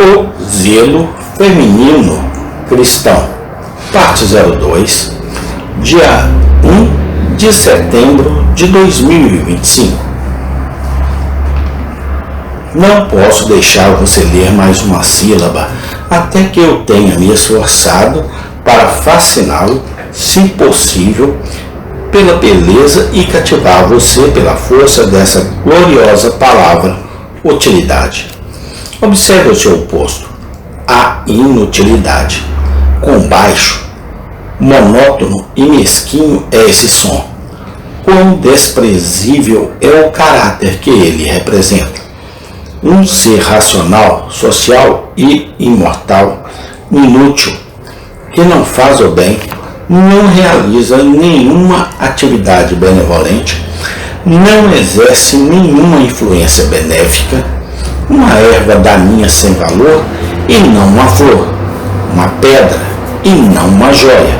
O zelo feminino cristão, parte 02, dia 1 de setembro de 2025. Não posso deixar você ler mais uma sílaba até que eu tenha me esforçado para fasciná-lo, se possível, pela beleza e cativar você pela força dessa gloriosa palavra, utilidade. Observe o seu oposto, a inutilidade. Com baixo, monótono e mesquinho é esse som. Quão desprezível é o caráter que ele representa. Um ser racional, social e imortal, inútil, que não faz o bem, não realiza nenhuma atividade benevolente, não exerce nenhuma influência benéfica, uma erva daninha sem valor e não uma flor, uma pedra e não uma joia,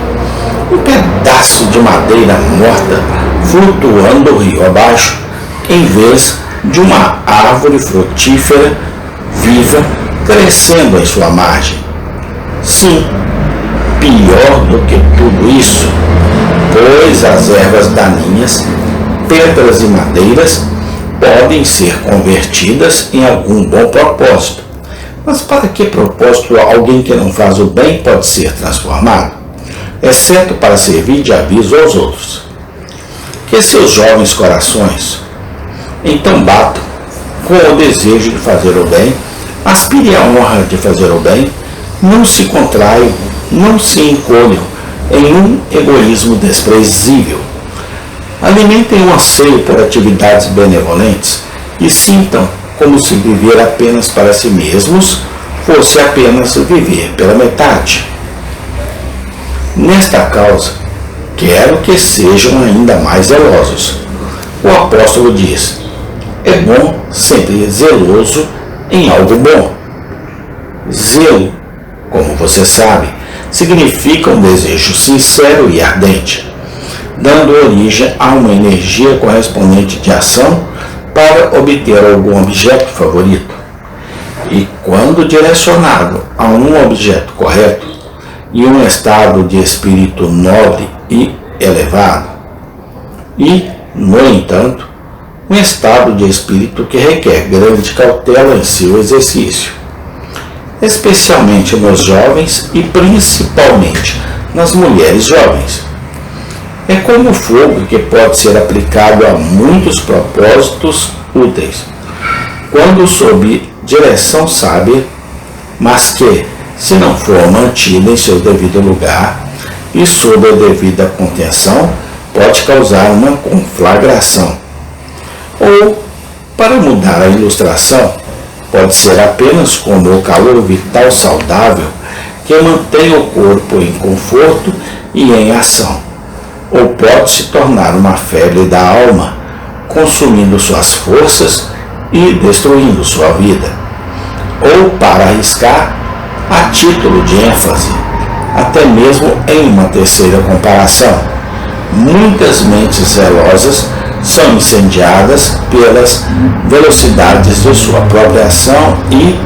um pedaço de madeira morta flutuando rio abaixo, em vez de uma árvore frutífera viva crescendo em sua margem. Sim, pior do que tudo isso, pois as ervas daninhas, pedras e madeiras podem ser convertidas em algum bom propósito. Mas para que propósito alguém que não faz o bem pode ser transformado? Exceto para servir de aviso aos outros. Que seus jovens corações então batam com o desejo de fazer o bem, aspire a honra de fazer o bem, não se contraiam, não se encolham em um egoísmo desprezível. Alimentem um anseio por atividades benevolentes e sintam como se viver apenas para si mesmos fosse apenas viver pela metade. Nesta causa, quero que sejam ainda mais zelosos. O apóstolo diz: é bom sempre zeloso em algo bom. Zelo, como você sabe, significa um desejo sincero e ardente, dando origem a uma energia correspondente de ação para obter algum objeto favorito. E quando direcionado a um objeto correto e um estado de espírito nobre e elevado, e, no entanto, um estado de espírito que requer grande cautela em seu exercício, especialmente nos jovens e principalmente nas mulheres jovens. É como o fogo que pode ser aplicado a muitos propósitos úteis, quando sob direção sábia, mas que, se não for mantida em seu devido lugar e sob a devida contenção, pode causar uma conflagração. Ou, para mudar a ilustração, pode ser apenas como o calor vital saudável que mantém o corpo em conforto e em ação. Ou pode se tornar uma febre da alma, consumindo suas forças e destruindo sua vida. Ou, para arriscar, a título de ênfase, até mesmo em uma terceira comparação, muitas mentes zelosas são incendiadas pelas velocidades de sua própria ação e,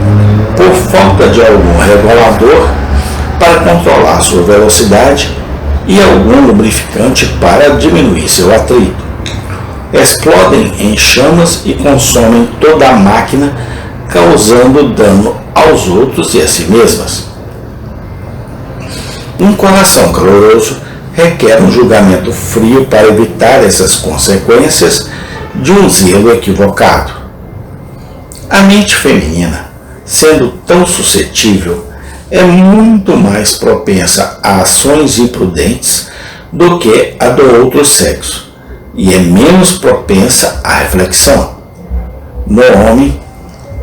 por falta de algum regulador para controlar sua velocidade e algum lubrificante para diminuir seu atrito, explodem em chamas e consomem toda a máquina, causando dano aos outros e a si mesmas. Um coração caloroso requer um julgamento frio para evitar essas consequências de um zelo equivocado. A mente feminina, sendo tão suscetível, é muito mais propensa a ações imprudentes do que a do outro sexo, e é menos propensa à reflexão. No homem,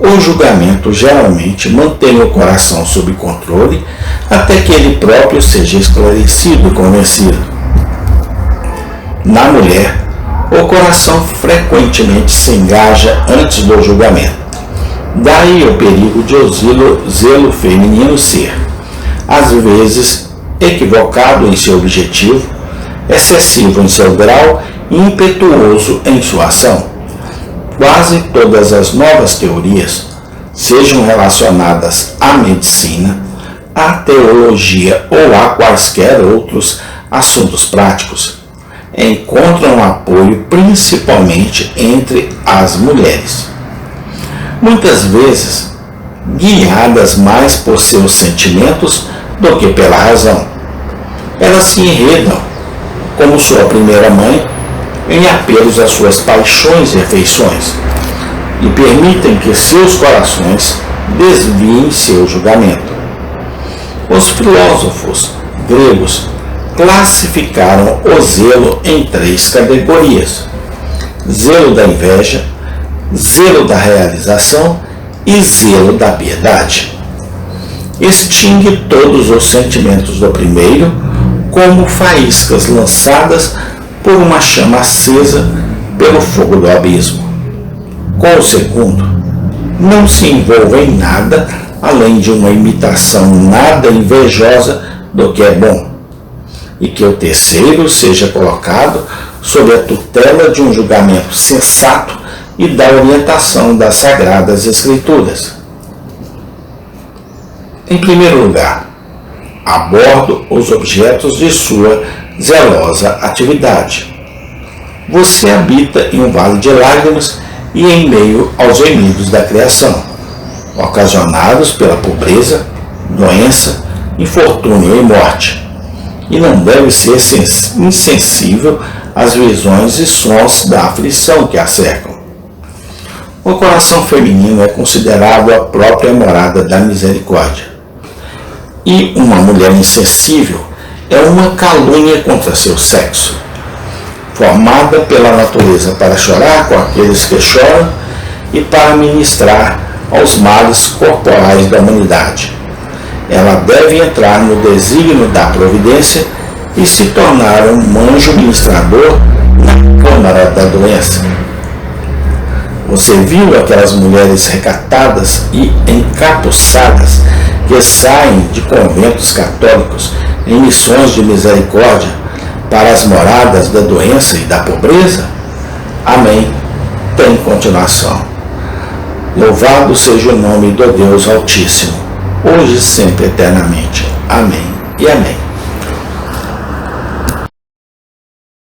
o julgamento geralmente mantém o coração sob controle até que ele próprio seja esclarecido e convencido. Na mulher, o coração frequentemente se engaja antes do julgamento. Daí o perigo de o zelo feminino ser, às vezes, equivocado em seu objetivo, excessivo em seu grau e impetuoso em sua ação. Quase todas as novas teorias sejam relacionadas à medicina, à teologia ou a quaisquer outros assuntos práticos, encontram apoio principalmente entre as mulheres. Muitas vezes, guiadas mais por seus sentimentos do que pela razão, elas se enredam, como sua primeira mãe, em apelos às suas paixões e afeições, e permitem que seus corações desviem seu julgamento. Os filósofos gregos classificaram o zelo em 3 categorias: zelo da inveja, zelo da realização e zelo da piedade. Extingue todos os sentimentos do primeiro como faíscas lançadas por uma chama acesa pelo fogo do abismo. Com o segundo, não se envolve em nada além de uma imitação nada invejosa do que é bom, e que o terceiro seja colocado sob a tutela de um julgamento sensato e da orientação das Sagradas Escrituras. Em primeiro lugar, abordo os objetos de sua zelosa atividade. Você habita em um vale de lágrimas e em meio aos gemidos da criação, ocasionados pela pobreza, doença, infortúnio e morte, e não deve ser insensível às visões e sons da aflição que a cercam. O coração feminino é considerado a própria morada da misericórdia, e uma mulher insensível é uma calúnia contra seu sexo, formada pela natureza para chorar com aqueles que choram e para ministrar aos males corporais da humanidade. Ela deve entrar no desígnio da providência e se tornar um anjo ministrador na câmara da doença. Você viu aquelas mulheres recatadas e encapuçadas que saem de conventos católicos em missões de misericórdia para as moradas da doença e da pobreza? Amém. Tem continuação. Louvado seja o nome do Deus Altíssimo, hoje e sempre eternamente. Amém e amém.